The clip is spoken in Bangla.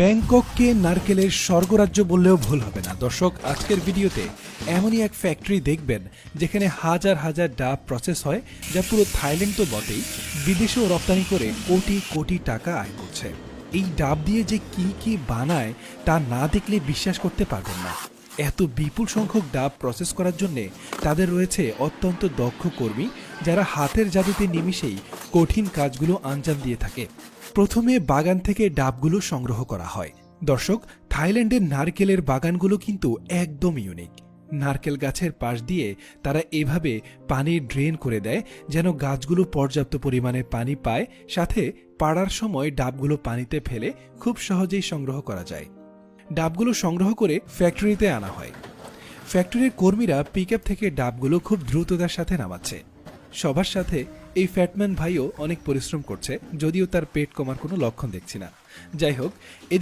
ব্যাংকককে নারকেলের স্বর্গরাজ্য বললেও ভুল হবে না। দর্শক, আজকের ভিডিওতে এমনই এক ফ্যাক্টরি দেখবেন যেখানে হাজার হাজার ডাব প্রসেস হয়, যা পুরো থাইল্যান্ড তো বটেই, বিদেশেও রপ্তানি করে কোটি কোটি টাকা আয় করছে। এই ডাব দিয়ে যে কি কি বানায় তা না দেখলে বিশ্বাস করতে পারবেন না। এত বিপুল সংখ্যক ডাব প্রসেস করার জন্য তাদের রয়েছে অত্যন্ত দক্ষ কর্মী, যারা হাতের জাদুতে নিমিষেই কঠিন কাজগুলো আঞ্জাম দিয়ে থাকে। প্রথমে বাগান থেকে ডাবগুলো সংগ্রহ করা হয়। দর্শক, থাইল্যান্ডের নারকেলের বাগানগুলো কিন্তু একদম ইউনিক। নারকেল গাছের পাশ দিয়ে তারা এভাবে পানি ড্রেন করে দেয় যেন গাছগুলো পর্যাপ্ত পরিমাণে পানি পায়, সাথে পাড়ার সময় ডাবগুলো পানিতে ফেলে খুব সহজেই সংগ্রহ করা যায়। ডাবগুলো সংগ্রহ করে ফ্যাক্টরিতে আনা হয়। ফ্যাক্টরির কর্মীরা পিকআপ থেকে ডাবগুলো খুব দ্রুততার সাথে নামাচ্ছে। সবার সাথে এই ফ্যাটম্যান ভাইও অনেক পরিশ্রম করছে, যদিও তার পেট কমার কোনো লক্ষণ দেখছি না। যাই হোক,